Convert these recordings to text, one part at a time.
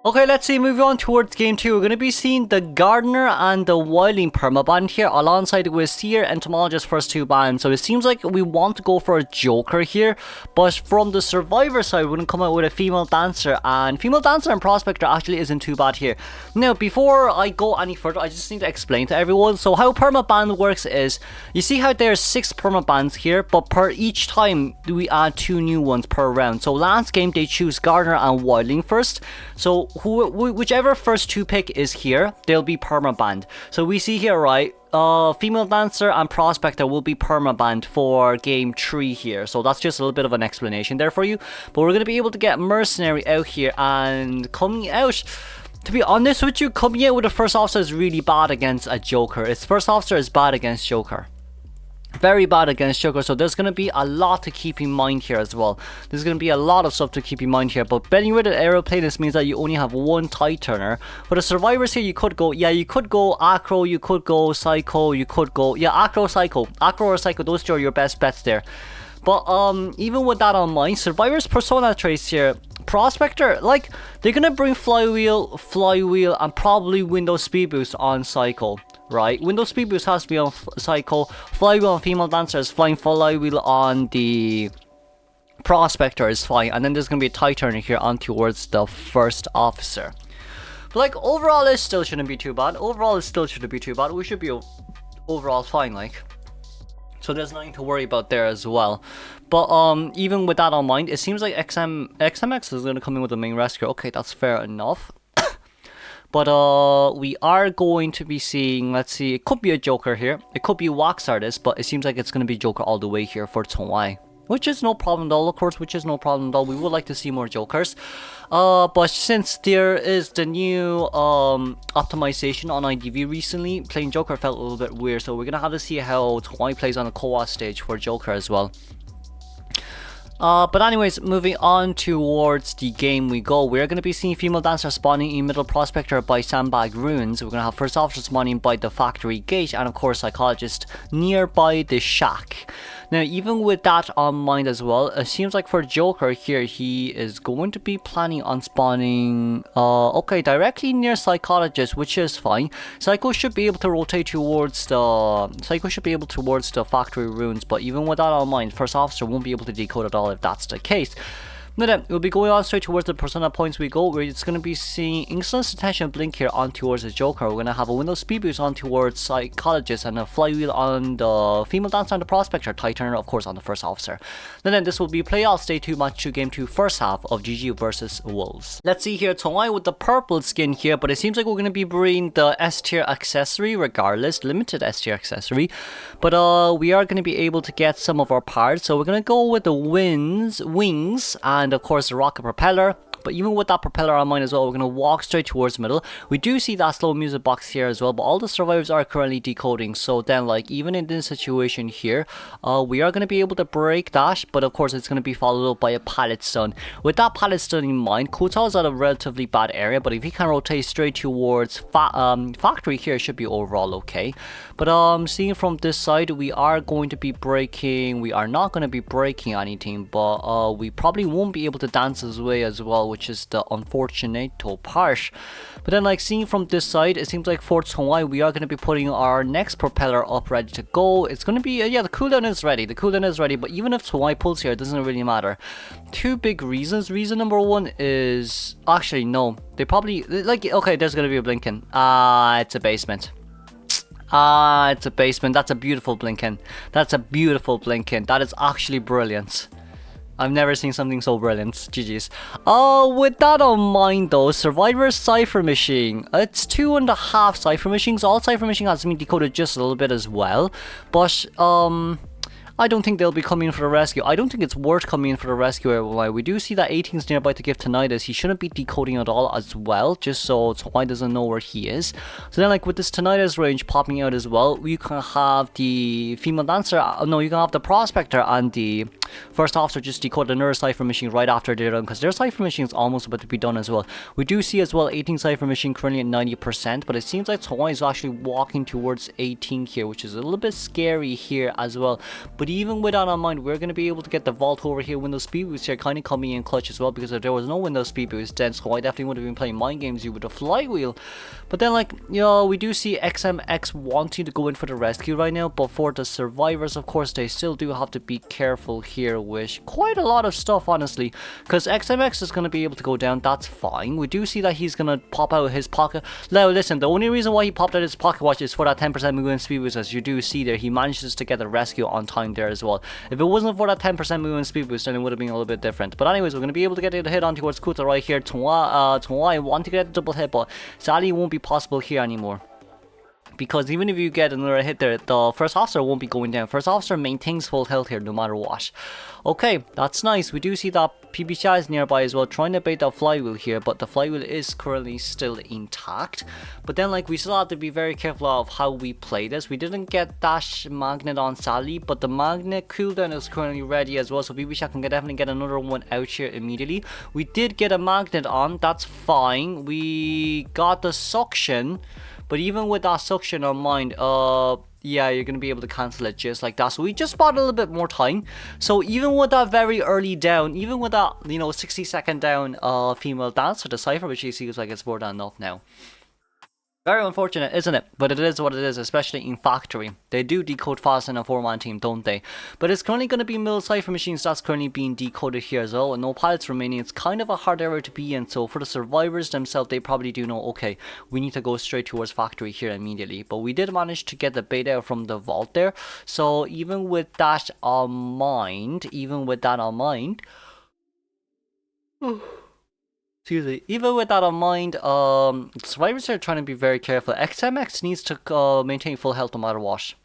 Okay, let's see, moving on towards game 2, we're going to be seeing the Gardener and the Wildling permaband here, alongside with Seer, Entomologist first 2 bands. So it seems like we want to go for a Joker here, but from the Survivor side, we're going to come out with a Female Dancer, and Female Dancer and Prospector actually isn't too bad here. Now, before I go any further, I just need to explain to everyone. So how permaband works is, you see how there's 6 permabands here, but per each time, we add 2 new ones per round. So last game, they choose Gardener and Wildling first, so whichever first 2 pick is here, they'll be permabanned. So we see here, right, Female Dancer and Prospector will be permabanned for game 3 here. So that's just a little bit of an explanation there for you. But we're going to be able to get Mercenary out here, and coming out, to be honest with you, coming out with a First Officer is really bad against a Joker. Its First Officer is bad against Joker. Very bad against Joker, so there's going to be a lot to keep in mind here as well. There's going to be a lot of stuff to keep in mind here, but betting with an Aeroplanist means that you only have 1 Tide Turner. For the Survivors here, you could go, you could go Acro, you could go Psycho, you could go, Acro, Psycho. Acro or Psycho, those 2 are your best bets there. But even with that on mind, Survivors persona traits here, Prospector, like, they're going to bring Flywheel, and probably Window Speed Boost on Psycho. Right, Window Speed Boost has to be on Psycho, Flywheel on Female Dancer is fine, Flywheel on the Prospector is fine, and then there's going to be a Tide Turner here on towards the First Officer. But like, overall it still shouldn't be too bad, we should be overall fine, like. So there's nothing to worry about there as well. But even with that on mind, it seems like XMX is going to come in with the main rescue. Okay, that's fair enough. But we are going to be seeing, let's see, it could be a Joker here. It could be Wax Artist, but it seems like it's going to be Joker all the way here for ChoAi. Which is no problem at all, of course, We would like to see more Jokers. But since there is the new optimization on IDV recently, playing Joker felt a little bit weird. So we're going to have to see how ChoAi plays on the co-op stage for Joker as well. But anyways, moving on towards the game we go. We're going to be seeing Female Dancer spawning in Middle Prospector by Sandbag Ruins. We're going to have First Officer spawning by the Factory Gate, and of course Psychologist nearby the Shack. Now, even with that on mind as well, it seems like for Joker here, he is going to be planning on spawning, directly near Psychologist, which is fine. Psycho should be able to rotate towards the Factory Ruins, but even with that on mind, First Officer won't be able to decode at all if that's the case. Now then, we'll be going on straight towards the persona points we go, where it's going to be seeing Insolence, Attention, Blink here on towards the Joker. We're going to have a Window Speed Boost on towards Psychologist, and a Flywheel on the Female Dancer and the Prospector, Tide Turner of course on the First Officer. Now then, this will be playoff stage 2 match 2 game 2 first half of GG versus Wolves. Let's see here, ChoAi with the purple skin here, but it seems like we're going to be bringing the S tier accessory regardless, limited S tier accessory. But we are going to be able to get some of our parts, so we're going to go with the wings, and of course the rocket propeller. But even with that propeller on mine as well, we're going to walk straight towards the middle. We do see that slow music box here as well, but all the survivors are currently decoding. So then, like, even in this situation here, we are going to be able to break that, but of course it's going to be followed up by a pallet stun. With that pallet stun in mind, Kotal is at a relatively bad area, but if he can rotate straight towards Factory here, it should be overall okay. But seeing from this side, we are going to be breaking, we are not going to be breaking anything, but we probably won't be able to dance his way as well, which is the unfortunate part. But then, like, seeing from this side, it seems like for ChoAi, we are going to be putting our next propeller up ready to go. It's going to be, the cooldown is ready, but even if ChoAi pulls here, it doesn't really matter. 2 big reasons. Reason number 1 is, actually no, they probably, like, okay, there's going to be a Blinken. It's a basement. It's a basement. That's a beautiful Blinken. That is actually brilliant. I've never seen something so brilliant. GG's. With that on mind though, Survivor Cypher Machine. It's 2.5 Cypher Machines. All Cypher Machine has been decoded just a little bit as well. But, I don't think they'll be coming in for the rescue. I don't think it's worth coming in for the rescue. We do see that 18's nearby to give tinnitus. He shouldn't be decoding at all as well, just so ChoAi doesn't know where he is. So then, like, with this tinnitus range popping out as well, you can have the Female Dancer, you can have the Prospector and the First Officer just decode another Cypher Machine right after they're done, because their Cypher Machine is almost about to be done as well. We do see as well 18 Cypher Machine currently at 90%, but it seems like ChoAi is actually walking towards 18 here, which is a little bit scary here as well. But But even with that on mind, we're going to be able to get the vault over here. Windows speed boost here kind of coming in clutch as well, because if there was no Windows speed boost, then I definitely would have been playing mind games with the flywheel. But then, like, you know, we do see XMX wanting to go in for the rescue right now, but for the survivors, of course, they still do have to be careful here with quite a lot of stuff, honestly, because XMX is going to be able to go down. That's fine. We do see that he's going to pop out his pocket. Now, listen, the only reason why he popped out his pocket watch is for that 10% movement speed boost. As you do see there, he manages to get the rescue on time there as well. If it wasn't for that 10% movement speed boost, then it would have been a little bit different. But anyways, we're going to be able to get a hit on towards Kuta right here. ChoAi want to get a double hit, but sadly it won't be possible here anymore, because even if you get another hit there, the first officer won't be going down. First officer maintains full health here no matter what. Okay, that's nice. We do see that PB is nearby as well, trying to bait that flywheel here, but the flywheel is currently still intact. But then, like, we still have to be very careful of how we play this. We didn't get dash magnet on Sally, but the magnet cooldown is currently ready as well, so PB can definitely get another one out here immediately. We did get a magnet on, that's fine. We got the suction, but even with that suction on mind, yeah, you're going to be able to cancel it just like that. So we just bought a little bit more time. So even with that very early down, even with that, you know, 60-second down female dancer, the cipher, which you see is like it's more than enough now. Very unfortunate, isn't it? But it is what it is, especially in factory. They do decode fast in a 4-man team, don't they? But it's currently going to be middle cipher machines that's currently being decoded here as well, and no pilots remaining. It's kind of a hard area to be in, so for the survivors themselves, they probably do know, okay, we need to go straight towards factory here immediately. But we did manage to get the beta from the vault there, so even with that on mind, excuse me. Even with that on mind, survivors are trying to be very careful. XMX needs to maintain full health no matter what.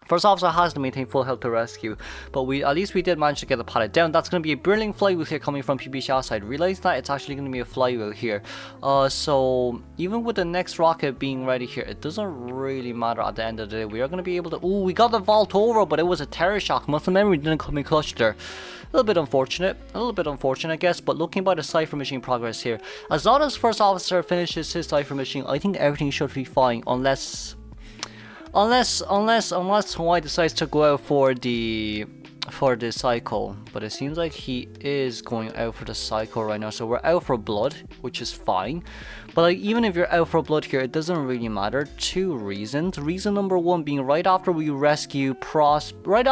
First officer has to maintain full health to rescue, but at least we did manage to get the pallet down. That's going to be a brilliant flywheel here coming from PB Shah side. Realize that it's actually going to be a flywheel here. So even with the next rocket being ready here, it doesn't really matter at the end of the day. We are going to be able to... Oh, we got the vault over, but it was a terror shock. Muscle memory didn't come in clutch there. A little bit unfortunate, I guess, but looking by the cipher machine progress here, as long as first officer finishes his cipher machine, I think everything should be fine, unless ChoAi decides to go out for the cycle. But it seems like he is going out for the cycle right now, so we're out for blood, which is fine. But like, even if you're out for blood here, it doesn't really matter. Two reasons. Reason number one being right after we rescue Prospector,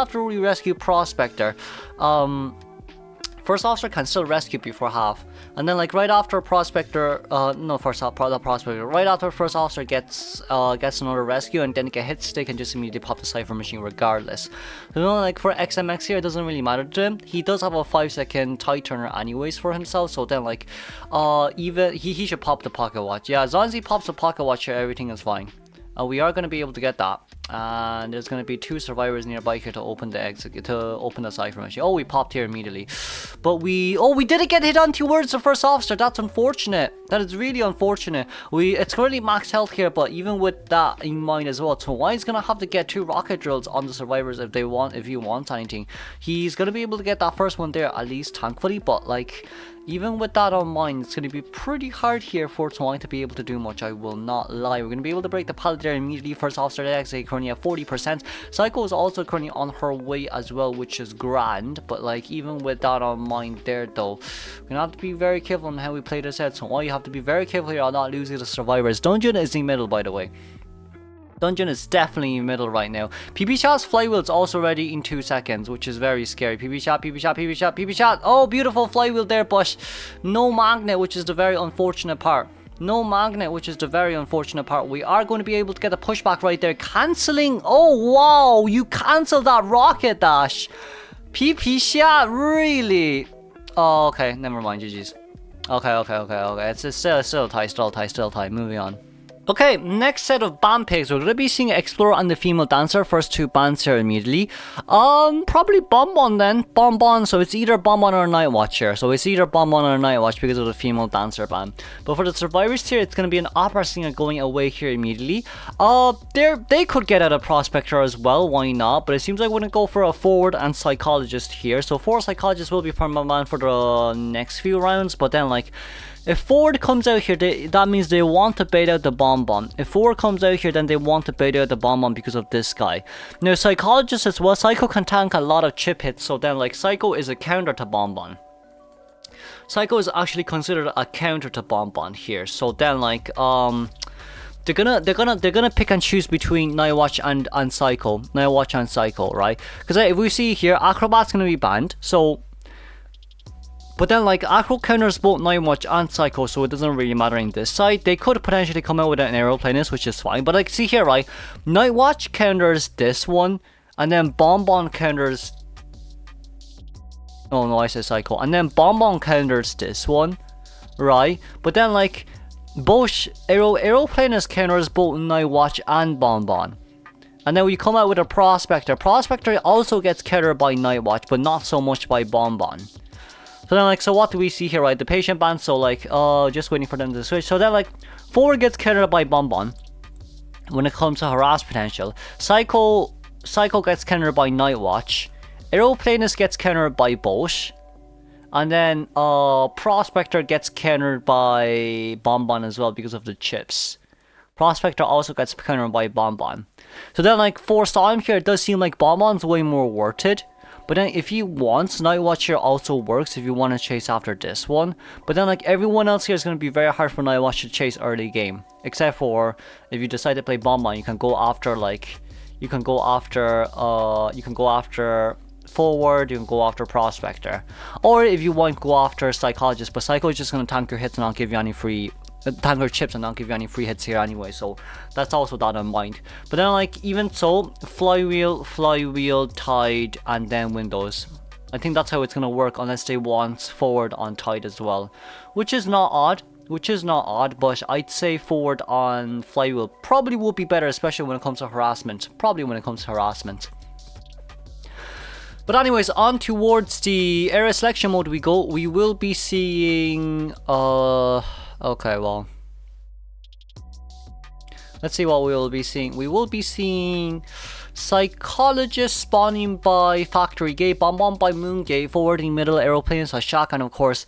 first officer can still rescue before half, and then like right after Prospector, right after first officer gets another rescue, and then get hit stick and just immediately pop the cipher machine regardless. So, you know, like for XMX here, it doesn't really matter to him. He does have a 5-second tie turner anyways for himself, so then like even he should pop the pocket watch. Yeah, as long as he pops the pocket watch here, everything is fine. We are going to be able to get that, and there's going to be 2 survivors nearby here to open the cipher machine. Oh, we popped here immediately, but we didn't get hit on towards the first officer. That's unfortunate. That is really unfortunate. It's currently max health here, but even with that in mind as well, ChoAi is going to have to get 2 rocket drills on the survivors if he wants anything. He's going to be able to get that first one there at least, thankfully, but like, even with that on mind, it's going to be pretty hard here for ChoAi to be able to do much, I will not lie. We're going to be able to break the pallet there immediately. First officer XA currently at 40%. Psycho is also currently on her way as well, which is grand. But like, even with that on mind there though, we're going to have to be very careful on how we play this out. So you have to be very careful here on not losing the survivors. Dungeon is in the middle, by the way. Dungeon is definitely in the middle right now. PB Shot's flywheel is also ready in 2 seconds, which is very scary. PB Shot. Oh, beautiful flywheel there, but no magnet, which is the very unfortunate part. We are going to be able to get a pushback right there. Cancelling. Oh, wow. You cancelled that rocket dash. PB Shot, really? Oh, okay. Never mind. GG's. Okay. It's still tie. Moving on. Okay, next set of band picks. We're going to be seeing Explorer and the female dancer. First 2 bands here immediately. Probably Bonbon then. Bonbon. So it's either Bonbon or Night Watch here. So it's either Bonbon or Night Watch because of the female dancer band. But for the survivors here, it's going to be an opera singer going away here immediately. They could get out a prospector as well. Why not? But it seems like we're going to go for a forward and psychologist here. So forward psychologist will be permanent for the next few rounds. But then like, If forward comes out here, that means they want to bait out the bomb. If forward comes out here, then they want to bait out the bomb because of this guy. Now, Psychologist as well. Psycho can tank a lot of chip hits, so then like Psycho is a counter to bomb. Psycho is actually considered a counter to bomb here. So then like they're gonna pick and choose between Nightwatch and Psycho, right? Because if we see here, Acrobat's gonna be banned. So. But then, like, Acro counters both Nightwatch and Psycho, so it doesn't really matter in this side. They could potentially come out with an Aeroplanist, which is fine. But, like, see here, right? Nightwatch counters this one, and then Bonbon counters... Oh, no, I said Psycho. And then Bonbon counters this one, right? But then, like, both Aeroplanist counters both Nightwatch and Bonbon. And then we come out with a Prospector. Prospector also gets countered by Nightwatch, but not so much by Bonbon. So then, like, so what do we see here, right? The patient ban, so, like, just waiting for them to switch. So then, like, forward gets countered by Bonbon when it comes to harass potential. Psycho gets countered by Nightwatch. Aeroplanist gets countered by Bosch. And then, Prospector gets countered by Bonbon as well because of the chips. Prospector also gets countered by Bonbon. So then, like, for Xawm here, it does seem like Bonbon's way more worth it. But then if you want, Nightwatch here also works if you want to chase after this one. But then like everyone else here is going to be very hard for Nightwatch to chase early game. Except for if you decide to play Bonbon, you can go after like, you can go after forward, you can go after Prospector. Or if you want, go after Psychologist. But Psycho is just going to tank your hits and not give you any free... tank your chips and not give you any free hits here anyway, so that's also that in mind. But then like even so, flywheel, Tide, and then Windows. I think that's how it's gonna work unless they want forward on Tide as well, which is not odd. But I'd say forward on flywheel probably would be better, especially when it comes to harassment. But anyways, on towards the area selection mode we go. We will be seeing okay, well, let's see what we will be seeing. We will be seeing Psychologist spawning by Factory Gate, Bonbon by Moon Gate, forwarding middle, Aeroplanist by Shock, and of course,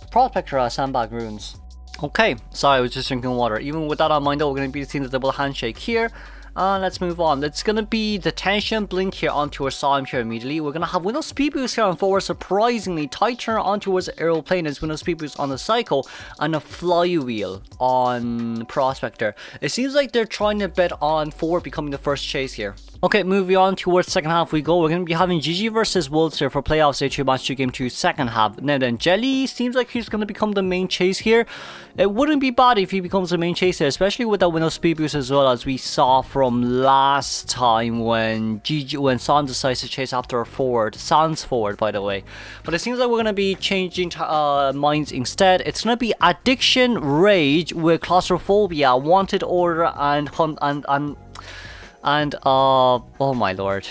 Prospector Sandbag Runes. Okay, sorry, I was just drinking water. Even with that on mind, though, we're going to be seeing the double handshake here. Let's move on. It's gonna be the tension blink here onto our Xawm here immediately. We're gonna have Windows speed boost here on forward, surprisingly. Tight turn on towards Aeroplanist, Windows speed boost on the Psycho, and a flywheel on Prospector. It seems like they're trying to bet on forward becoming the first chase here. Okay, moving on towards second half we go. We're going to be having GG versus Wolves here for playoffs day 2 match 2 game 2 second half. Now then, Jelly seems like he's going to become the main chase here. It wouldn't be bad if he becomes the main chase here, especially with that Windows speed boost as well, as we saw from last time when Xawm decides to chase after a forward. Sans forward, by the way. But it seems like we're going to be changing minds instead. It's going to be Addiction, Rage with Claustrophobia, Wanted Order, and oh my lord.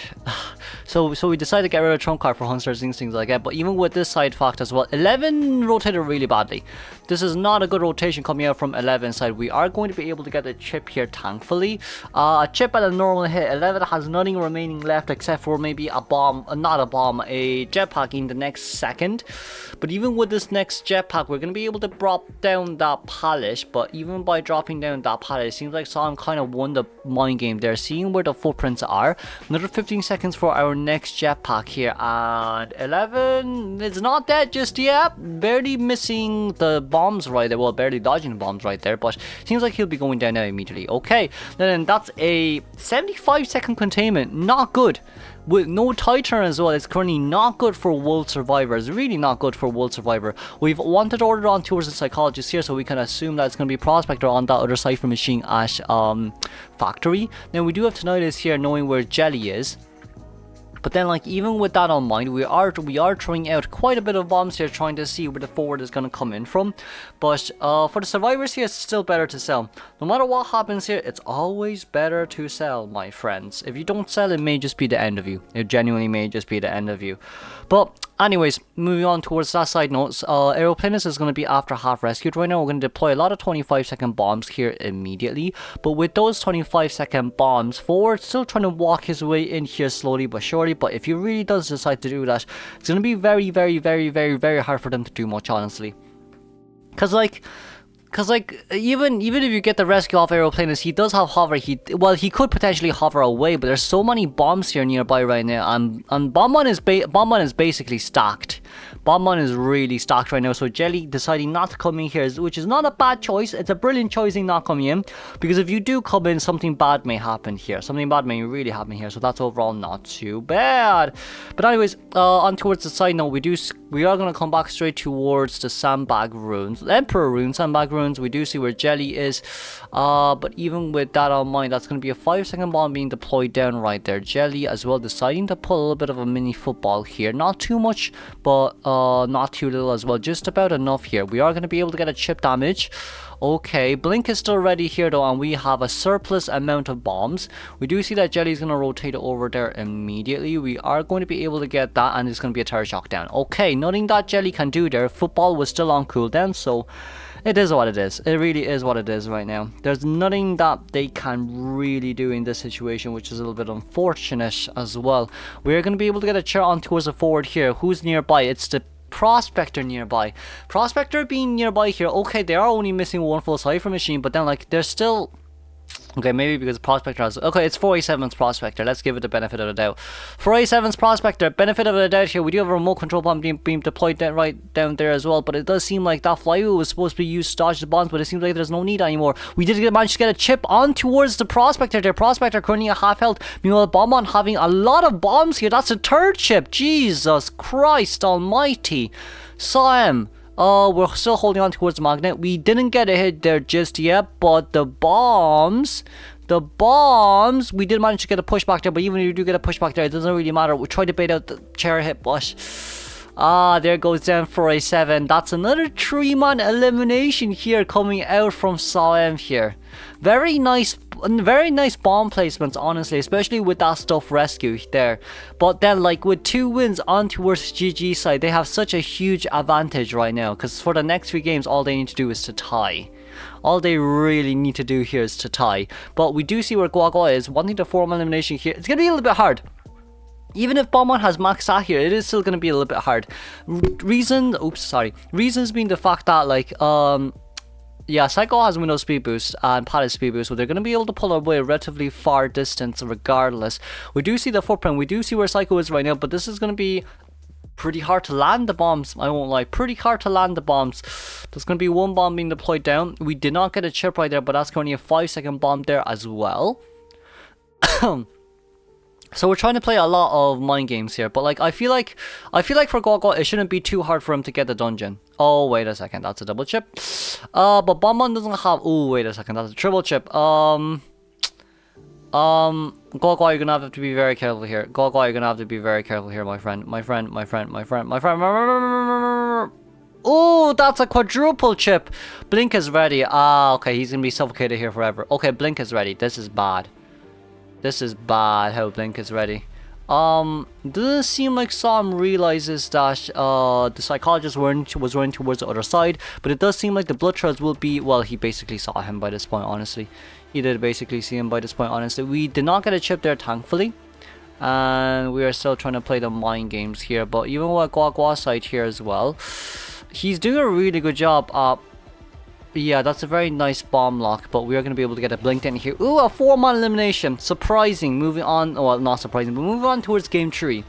So we decided to get rid of trump card for Hunters Instincts like that. But even with this side fact as well, 11 rotated really badly. This is not a good rotation coming out from 11 side. We are going to be able to get a chip here, thankfully. A chip at a normal hit. 11 has nothing remaining left except for maybe a bomb, not a bomb, a jetpack in the next second. But even with this next jetpack, we're going to be able to drop down that pallet. But even by dropping down that pallet, it seems like Xawm kind of won the mind game there. Seeing where the footprints are. Another 15 seconds for our next jetpack here. And 11 is not dead just yet. Barely missing the bombs right there. Well, barely dodging the bombs right there. But seems like he'll be going down now immediately. Okay. Then that's a 75-second containment. Not good. With no tight turn as well, it's currently not good for World Survivor. It's really not good for World Survivor. We've wanted order on towards the Psychologist here, so we can assume that it's going to be Prospector on that other Cypher machine at Factory. Now we do have Tinnitus here, knowing where Jelly is. But then, like, even with that on mind, we are throwing out quite a bit of bombs here, trying to see where the forward is going to come in from. But for the survivors here, it's still better to sell. No matter what happens here, it's always better to sell, my friends. If you don't sell, it may just be the end of you. It genuinely may just be the end of you. But anyways, moving on towards that side notes, Aeroplanist is going to be after half rescued right now. We're going to deploy a lot of 25-second bombs here immediately. But with those 25-second bombs, forward still trying to walk his way in here slowly but surely. But if he really does decide to do that, it's going to be very, very, very, very, very hard for them to do much, honestly. Cause even if you get the rescue off Aeroplanist, he does have hover. He could potentially hover away, but there's so many bombs here nearby right now, and bomb one is basically stacked. Bomb one is really stacked right now. So Jelly deciding not to come in here, which is not a bad choice. It's a brilliant choice in not coming in, because if you do come in, something bad may happen here. Something bad may really happen here. So that's overall not too bad. But anyways, on towards the side note, we are gonna come back straight towards the sandbag ruins, Emperor ruins, sandbag ruins. We do see where Jelly is, but even with that on mind, that's gonna be a 5-second bomb being deployed down right there. Jelly as well deciding to pull a little bit of a mini football here, not too much, but not too little as well, just about enough here. We are gonna be able to get a chip damage. Okay, Blink is still ready here though, and we have a surplus amount of bombs. We do see that Jelly's going to rotate over there immediately. We are going to be able to get that, and it's going to be a terror shock down. Okay, nothing that Jelly can do there. Football was still on cooldown, so it is what it is. It really is what it is right now. There's nothing that they can really do in this situation, which is a little bit unfortunate as well. We're going to be able to get a chair on towards the forward here. Who's nearby? It's the Prospector nearby. Prospector being nearby here. Okay, they are only missing one full cipher machine, but then like they're still okay, maybe because Prospector has... Okay, it's 487's Prospector. Let's give it the benefit of the doubt. 487's Prospector, benefit of the doubt here. We do have a remote control bomb being deployed right down there as well, but it does seem like that flywheel was supposed to be used to dodge the bombs, but it seems like there's no need anymore. We did manage to get a chip on towards the Prospector there. Prospector currently at half health. Meanwhile, Bombon having a lot of bombs here. That's a third chip. Jesus Christ almighty. Xawm. We're still holding on towards the magnet. We didn't get a hit there just yet, but the bombs, we did manage to get a pushback there, but even if you do get a pushback there, it doesn't really matter. We tried to bait out the chair hit, but there goes down for a 7. That's another 3-man elimination here coming out from Xawm here. Very nice bomb placements, honestly, especially with that stuff rescue there. But then like with 2 wins on towards GG side, they have such a huge advantage right now, because for the next 3 games all they need to do is to tie. All they really need to do here is to tie. But we do see where Guagua is wanting the 4-man elimination here. It's gonna be a little bit hard. Even if Bombon has max stat here, it is still going to be a little bit hard. Reasons being the fact that, like, yeah, Psycho has Windows speed boost and Pad has speed boost, so they're going to be able to pull away a relatively far distance regardless. We do see the footprint, we do see where Psycho is right now, but this is going to be pretty hard to land the bombs, I won't lie. Pretty hard to land the bombs. There's going to be 1 bomb being deployed down. We did not get a chip right there, but that's currently a 5-second bomb there as well. So we're trying to play a lot of mind games here, but like I feel like for Guagua it shouldn't be too hard for him to get the dungeon. Oh wait a second, that's a double chip. But Bonbon doesn't have. Oh wait a second, that's a triple chip. Guagua, you're gonna have to be very careful here. Guagua, you're gonna have to be very careful here, my friend. Oh, that's a quadruple chip. Blink is ready. Ah, okay, he's gonna be suffocated here forever. Okay, Blink is ready. This is bad. This is bad how Blink is ready. Doesn't seem like Xawm realizes that the psychologist was running towards the other side, but it does seem like the blood trails will be, well, he basically saw him by this point, honestly. He did basically see him by this point, honestly. We did not get a chip there, thankfully. And we are still trying to play the mind games here, but even with Guagua's side here as well, he's doing a really good job. Yeah, that's a very nice bomb lock, but we are going to be able to get a blink in here. Ooh, a 4-man elimination. Surprising. Moving on. Well, not surprising, but moving on towards game 3.